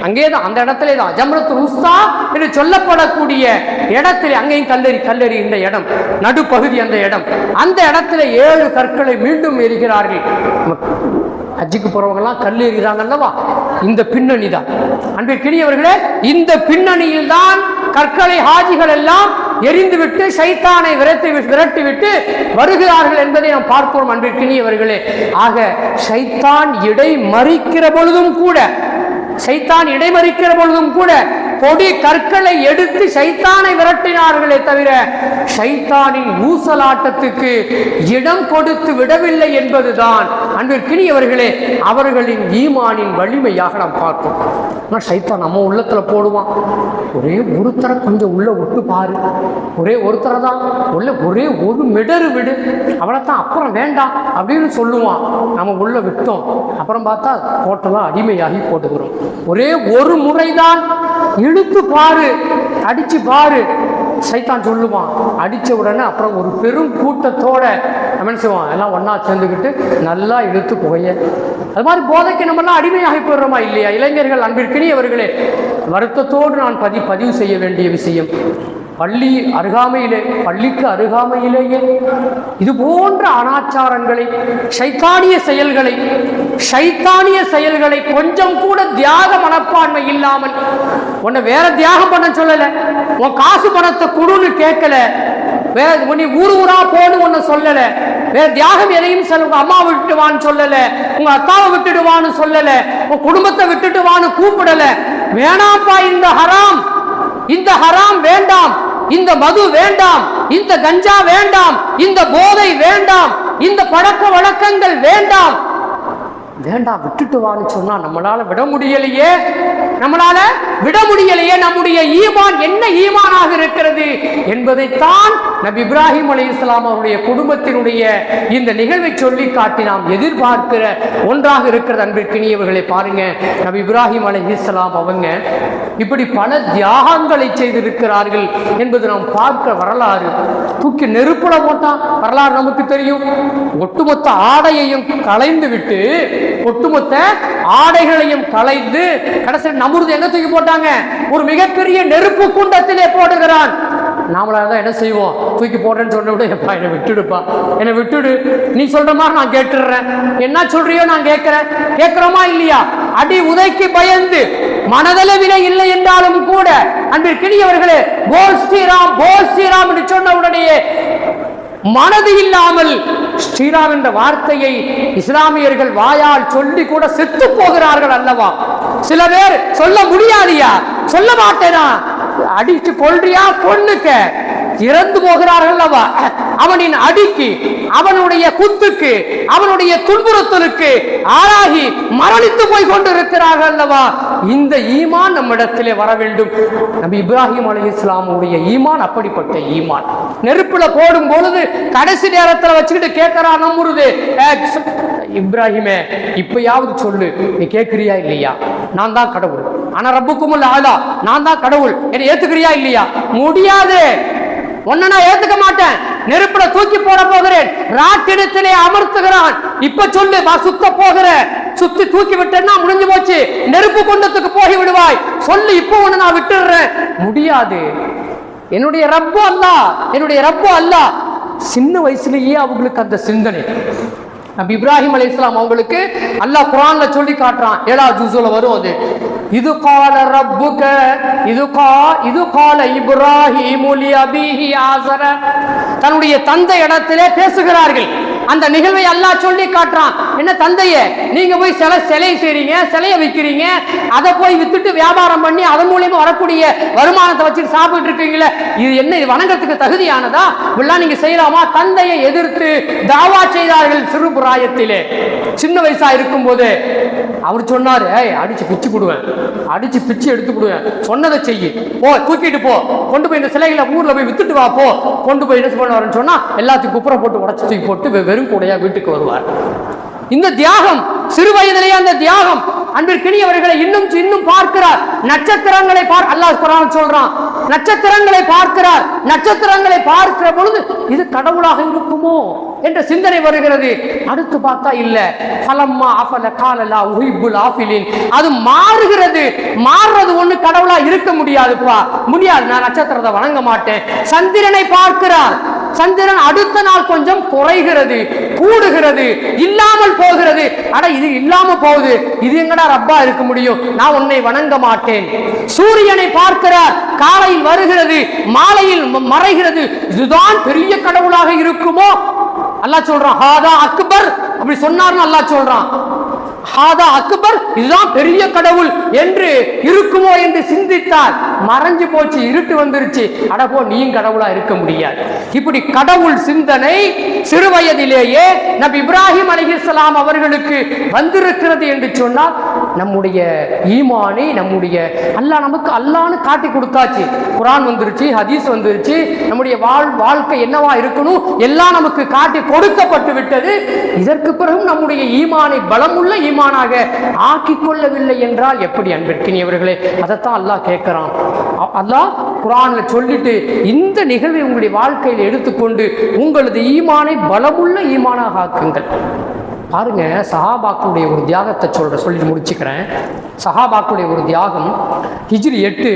அங்கேதான், அந்த இடத்திலே தான் ஜம்ரத்துல் உஸ்தா என்று சொல்லப்படக்கூடிய இடத்திலே, அங்கேயும் கல்லெறி இந்த இடம் நடுப்பகுதி, அந்த இடத்துல 7 கற்களை மீண்டும் எறிகிறார்கள். ஹஜ்ஜுக்கு போறவங்கலாம் கல் எறிகிறாங்க அல்லவா, இந்த பின்னணி தான் அன்பிற்கினியவர்களே. இந்த பின்னணியில் தான் கற்களை ஹாஜிகள் எல்லாம் எரிந்துவிட்டு சைத்தானை விரட்டிவிட்டு வருகிறார்கள் என்பதை நாம் பார்க்கிறோம் அன்பிற்கினியவர்களே. ஆக சைத்தான் இடைமறிக்கிற பொழுதும் கூட பொடி கற்களை எடுத்து சைத்தானை விரட்டினார்களே தவிர சைத்தானின் ஊசலாட்டத்துக்கு இடம் கொடுத்து விடவில்லை என்பதுதான் அன்பிற்கினியவர்களே அவர்களின் ஈமானின் வலிமையாக நாம் பார்த்தோம். சைத்தான் நம்ம உள்ளத்துல போடுவான், ஒரே ஒருத்தரை கொஞ்சம் உள்ள விட்டு பாரு, ஒரே ஒருத்தரை தான் ஒரே ஒரு மிடரு விடு, அவளைத்தான் அப்புறம் வேண்டாம் அப்படின்னு சொல்லுவான். நம்ம உள்ள விட்டோம், அப்புறம் பார்த்தா டோட்டலா அடிமையாகி போட்டுக்கிறோம். ஒரே ஒரு முறைதான் இழுத்து பாரு, அடிச்சு பாரு, சைத்தான் சொல்லுவான். அடிச்ச உடனே அப்புறம் ஒரு பெரும் கூட்டத்தோட நம்ம செய்வான், எல்லாம் ஒன்னா சேர்ந்துக்கிட்டு நல்லா இழுத்து புகைய. அது மாதிரி போதைக்கு நம்மெல்லாம் அடிமையாகி போடுறோமா இல்லையா? இளைஞர்கள் அன்பிற்கினியவர்களே, வருத்தத்தோடு நான் பதிவு செய்ய வேண்டிய விஷயம், பள்ளிக்கு அருகாமையிலேயே இது போன்ற அனாச்சாரங்களை, சைத்தானிய செயல்களை கொஞ்சம் கூட தியாக மனப்பான்மை இல்லாமல், உன்னை வேற தியாகம் பண்ண சொல்லல, உன் காசு பணத்தை கொடுன்னு கேட்கல, வேற நீ ஊரா போன்னு ஒன்னு சொல்லல, வேற தியாகம் எதையும் சொல்ல, உங்க அம்மா விட்டுடுவான்னு சொல்லல, உங்க அத்தாவை விட்டுடுவான்னு சொல்லல, உன் குடும்பத்தை விட்டுடுவான்னு கூப்பிடல. வேணாம்பா, இந்த ஹராம் வேண்டாம், இந்த மது வேண்டாம், இந்த கஞ்சா வேண்டாம், இந்த போதை வேண்டாம், இந்த பழக்க வழக்கங்கள் வேண்டாம், விட்டுட்டு வான்னு சொன்னா நம்மளால விட முடியலையே. நம்முடைய ஈமான் என்ன ஈமானாக இருக்கிறது என்பதைத்தான் நபி இப்ராஹிம் அலைஹிஸ்ஸலாம் அவருடைய குடும்பத்தினுடைய இந்த நிகழ்வை சொல்லி காட்டி நாம் எதிர்பார்க்கிற ஒன்றாக இருக்கிறது. அன்பிற்கினியவர்களை பாருங்க, நபி இப்ராஹிம் அலைஹிஸ்ஸலாம் அவங்க இப்படி பல தியாகங்களை செய்திருக்கிறார்கள் என்பது நாம் பார்க்கிற வரலாறு. தூக்கி நெருப்புல போட்டான், வரலாறு நமக்கு தெரியும். ஒட்டுமொத்த ஆடையையும் களைந்து விட்டு, ஒட்டுமொத்த ஆடைகளையும் களைந்து கடைசியில் நமுருது எங்க தூக்கி போட்டாங்க? ஒரு மிகப்பெரிய நெருப்பு குண்டத்திலே போடுகிறான். நாமளாக தான் என்ன செய்வோம்? தூக்கி போடுறேன்னு சொன்ன விட, எப்பா என்னை விட்டுடுப்பா, என்னை விட்டுடு, நீ சொல்ற மாதிரி நான் கேட்டுடுறேன், என்ன சொல்றியோ நான் கேட்கிறோமா இல்லையா? அடி உதைக்கு பயந்து மனதளவிலே இல்லை என்றாலும் கூட அன்பிற்கினியவர்களே போல் ஸ்ரீராம் என்று சொன்ன உடனே மனது இல்லாமல் ஸ்ரீராம் என்ற வார்த்தையை இஸ்லாமியர்கள் வாயால் சொல்லி கூட செத்து போகிறார்கள் அல்லவா? சில பேர் சொல்ல முடியாதியா, சொல்ல மாட்டேனா, அடிச்சு கொள்றியா, கொன்னுக்க, இறந்து போகிறார்கள் அல்லவா? அவனின் அடிக்கு, அவனுடைய குத்துக்கு, அவனுடைய துன்புறுத்தலுக்கு ஆளாகி மரணித்து போய் கொண்டிருக்கிறார்கள் அல்லவா? இந்த ஈமான் நம்மிடத்திலே வர வேண்டும். நபி இப்ராஹிம் அலைஹிஸ்ஸலாமுடைய ஈமான் அப்படிப்பட்ட ஈமான். நெருப்புல போடும் பொழுது கடைசி நேரத்தில் வச்சுக்கிட்டு கேட்கிறான் நம்புறது, இப்ராஹிமே இப்பயாவது சொல்லு, நீ கேட்கிறியா இல்லையா? நான் தான் கடவுள், ஆனா ரப்புக்குமுல் ஆலா, நான் தான் கடவுள், என்னை ஏத்துக்கிறியா இல்லையா? முடியாது, உன்னை நான் ஏத்துக்க மாட்டேன், நெருப்புல தூக்கி போட போகிறேன், ராட்டிடத்திலே அமர்த்துகிறான், இப்ப சொல்லு, சுத்த போகிற, சுத்தி தூக்கி விட்டேன்னா முடிஞ்சு போச்சு, நெருப்பு குண்டத்துக்கு போய் விடுவாய், சொல்லு, இப்போ உன்னை நான் விட்டுடுறேன். முடியாது, என்னுடைய ரப்பு அல்லாஹ், என்னுடைய ரப்பு அல்லாஹ். சின்ன வயசுலேயே அவங்களுக்கு அந்த சிந்தனை. நபி இப்ராஹிம் அலைஹிஸ்ஸலாம் அவங்களுக்கு அல்லாஹ் குர்ஆன்ல சொல்லி காட்டுறான், 7வது ஜுஸ்ல வரும் அது. இது கால ரப்புக இது கால இப்ராஹிம் லி அபீஹி ஆஸர. தன்னுடைய தந்தை இடத்திலே பேசுகிறார்கள். அந்த நிகழ்வை அல்லாஹ் சொல்லி காட்டுறான். என்ன தந்தையே, நீங்க போய் சிலை செய்றீங்க, சிலையை விற்கிறீங்க, அதை போய் வித்துட்டு வியாபாரம் பண்ணி அதன் மூலியமா வரக்கூடிய வருமானத்தை வச்சுட்டு சாப்பிட்டு இருக்கீங்களே, இது என்ன, இது வணங்கத்துக்கு தகுதியானதா? இப்படிலாம் நீங்க செய்யலாமா? தந்தையை எதிர்த்து தாவா செய்தார்கள் சிறு பிராயத்திலே. சின்ன வயசா இருக்கும் போது அவர் சொன்னாரு, அடிச்சு பிச்சு போடுவேன், அடிச்சு பிச்சு எடுத்து போடுவேன், சொன்னதை செய்யி, போ, தூக்கிட்டு போ, கொண்டு போய் இந்த சிலைகளை ஊர்ல போய் வித்துட்டு வா, போ, கொண்டு போய் என்ன பண்ணுவாருன்னு சொன்னா எல்லாத்தையும் குப்புற போட்டு உடச்சு தூக்கி போட்டு வெறும் கூடையா வீட்டுக்கு வருவார். இந்த தியாகம், சிறு வயதிலேயே அந்த தியாகம் அன்பிற்கினியவர்களை இன்னும் பார்க்கிறார். நட்சத்திரங்களை அல்லாஹ் குர்ஆன் சொல்றான், நட்சத்திரங்களை பார்க்கிறார். நட்சத்திரங்களை பார்க்கிற பொழுது இது கடவுளாக இருக்குமோ என்ற சிந்தனை வருகிறது. அடுத்து பார்த்தா இல்ல, ஃபலம்மா அஃபல காலலா உஹிப்புல் ஆஃபிலின், அது மாறுகிறது. மாறுறது ஒண்ணு கடவுளா இருக்க முடியாதுப்பா, முடியாது, நான் நட்சத்திரத்தை வணங்க மாட்டேன். சந்திரனை பார்க்கிறார். சந்திரன் அடுத்த நாள் கொஞ்சம் குறைகிறது, கூடுகிறது, இல்லாமல் போகிறது. அட இது இல்லாம போகுது, இது எங்கடா ரப்பா இருக்க முடியும், நான் உன்னை வணங்க மாட்டேன். சூரியனை பார்க்கிறார், காலையில் வருகிறது, மாலையில் மறைகிறது. இதுதான் பெரிய கடவுளாக இருக்குமோ? அல்லாஹ் சொல்றான் ஹாதா அக்பர், அப்படி சொன்னார்னு அல்லாஹ் சொல்றான். ஹாதா அக்பர், இதுதான் பெரிய கடவுள் என்று இருக்குமோ என்று சிந்தித்தார். மறைஞ்சு போச்சு, இருட்டு வந்துருச்சு. அடப்போ, நீயும் கடவுளா இருக்க முடியாது. இப்படி கடவுள் சிந்தனை சிறு வயதிலேயே நபி இப்ராஹிம் அலைஹிஸ்ஸலாம் அவர்களுக்கு வந்திருக்கிறது என்று சொன்னால் நம்முடைய ஈமானை, நம்முடைய அல்லாஹ் நமக்கு அல்லாஹ்னு காட்டி கொடுத்தாச்சு. குர்ஆன் வந்துருச்சு, ஹதீஸ் வந்துருச்சு, நம்முடைய வாழ்க்கை என்னவா இருக்கணும் எல்லாம் நமக்கு காட்டி கொடுக்கப்பட்டு விட்டது. இதற்கு பிறகு நம்முடைய ஈமானை பலமுள்ள ஈமானாக ஆக்கிக் கொள்ளவில்லை என்றால் எப்படி அன்பிற்கினியவர்களே? அதைத்தான் அல்லாஹ் கேட்கிறான். அல்லாஹ் குர்ஆன்ல சொல்லிட்டு இந்த நிகழ்வை உங்களுடைய வாழ்க்கையில் எடுத்துக்கொண்டு உங்களது ஈமானை பலமுள்ள ஈமானாக ஆக்குங்கள். பாருங்க, சஹாபாக்களுடைய ஒரு தியாகத்தை சொல்லி முடிச்சுக்கிறேன். சஹாபாக்களுடைய ஒரு தியாகம், ஹிஜ்ரி 8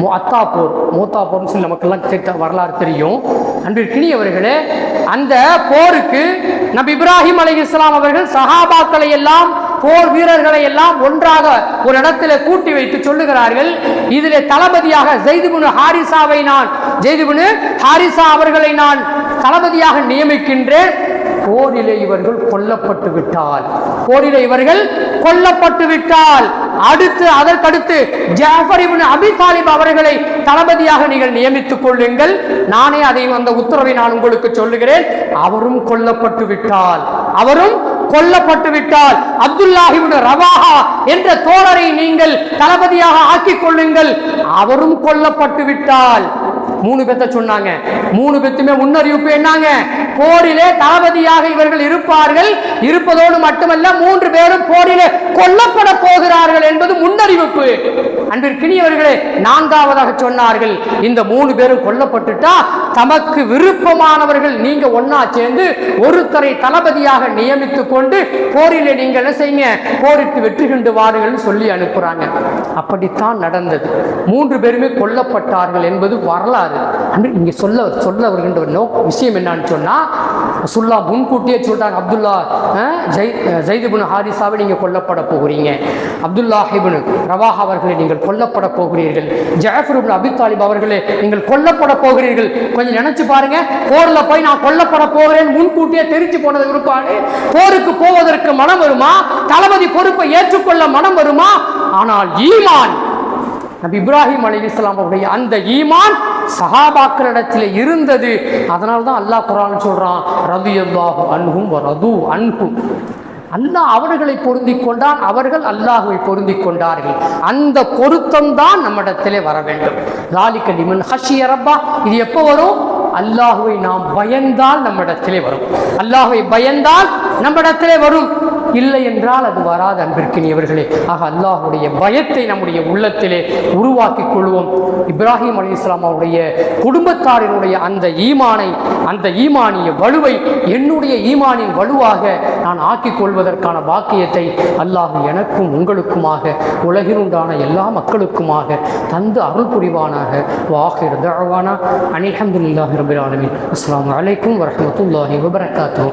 முஅத்தா போர். மூத்தா போர்னு சொல்லி நமக்கெல்லாம் வரலாறு தெரியும். அன்பிற்கினியவர்களே, அந்த போருக்கு நபி இப்ராஹிம் அலைஹிஸ்ஸலாம் அவர்கள் சஹாபாக்களை எல்லாம், போர் வீரர்களை எல்லாம் ஒன்றாக ஒரு இடத்துல கூட்டி வைத்து சொல்லுகிறார்கள், இதிலே தளபதியாக ஜெயித் இப்னு ஹாரிசா அவர்களை நான் தளபதியாக நியமிக்கின்றேன். போரிலே இவர்கள் கொல்லப்பட்டு விட்டால் அதற்கடுத்து ஜாஃபர் இப்னு அபி தாலிப் அவர்களை தளபதியாக நீங்கள் நியமித்துக் கொள்ளுங்கள். நானே அதை அந்த உத்தரவை நான் உங்களுக்கு சொல்லுகிறேன். அவரும் கொல்லப்பட்டு விட்டால் அப்துல்லாஹ் இப்னு ரவாஹா என்ற தோழரை நீங்கள் தளபதியாக ஆக்கிக் கொள்ளுங்கள். அவரும் கொல்லப்பட்டு விட்டால், 3 பேத்த சொன்னாங்க. 3 பேத்துமே முன்னறிவிப்பு என்னாங்க? போரிலே தளபதியாக இவர்கள் இருப்பார்கள். இருப்பதோடு மட்டுமல்ல, 3 பேரும் போரிலே கொல்லப்பட போகிறார்கள் என்பது முன்னறிவிப்பு. அன்பிற்கினியவர்களே, 4வதாக சொன்னார்கள், இந்த 3 பேரும் கொல்லப்பட்டுட்டா தமக்கு விருப்பமானவர்கள் நீங்க ஒன்னா சேர்ந்து ஒருத்தரை தளபதியாக நியமித்துக் கொண்டு போரிலே நீங்கள் என்ன செய்யுங்க, போரிட்டு வெற்றி கண்டு வாருங்கள் சொல்லி அனுப்புறாங்க. அப்படித்தான் நடந்தது. 3 பேருமே கொல்லப்பட்டார்கள் என்பது வரலாறு. இங்க சொல்ல வருகின்ற விஷயம் என்னன்னு சொன்னா, ரசூலுல்லாஹ் முன்கூட்டியே சொல்றாங்க, அப்துல்லா ஸைத் இப்னு ஹாரிஸாவை நீங்க கொல்லப்பட போகிறீங்க, அப்துல்லாஹ் இப்னு ரவாஹ் அவர்களை நீங்கள் கொல்லப்பட போகிறீர்கள், ஜாஃபர் இப்னு அபி தாலிப் அவர்களே நீங்கள் கொல்லப்பட போகிறீர்கள். கொஞ்சம் நினைச்சு பாருங்க, போர்ல போய் நான் கொல்லப்பட போகிறேன் முன்கூட்டியே தெரிஞ்சு போனது விருப்பாடு போருக்கு போவதற்கு மனம் வருமா? தளபதி பொறுப்பை ஏற்றுக்கொள்ள மனம் வருமா? ஆனால் ஈமான், நபி இப்ராஹிம் அலைஹிஸ்ஸலாம் அவருடைய அந்த ஈமான் சஹாபாக்களிடத்தில் இருந்தது. அதனால்தான் அல்லாஹ் குர்ஆன் சொல்றான், ரலியல்லாஹு அன்ஹும் வ ரது அன்ஹு. அல்லாஹ் அவர்களை பொருந்திக் கொண்டான், அவர்கள் அல்லாஹ்வை பொருந்திக் கொண்டார்கள். அந்த பொருத்தம் தான் நம்மிடத்திலே வர வேண்டும். ஸாலிக லிமன் ஹஷிய ரப்பா. இது எப்போ வரும்? அல்லாஹ்வை நாம் பயந்தால் நம்மிடத்திலே வரும். அல்லாஹ்வை பயந்தால் நம்மிடத்திலே வரும். இல்லை என்றால் அது வராது. அன்பிற்கினியவர்களே, ஆக அல்லாஹ்வுடைய பயத்தை நம்முடைய உள்ளத்திலே உருவாக்கிக் கொள்வோம். இப்ராஹிம் அலைஹிஸ்ஸலாம் அவருடைய குடும்பத்தாரினுடைய அந்த ஈமானை, அந்த ஈமானிய வலுவை என்னுடைய ஈமானின் வலுவாக நான் ஆக்கிக் கொள்வதற்கான பாக்கியத்தை அல்லாஹ் எனக்கும் உங்களுக்குமாக உலகிலுண்டான எல்லா மக்களுக்குமாக தந்து அருள் புரிவானாக. வாஹிர் தஅவானா அனில் ஹம்துலில்லாஹி ரப்பில் ஆலமீன். அஸ்ஸலாமு அலைக்கும் வரஹ்மத்துல்லாஹி வபரகாத்துஹு.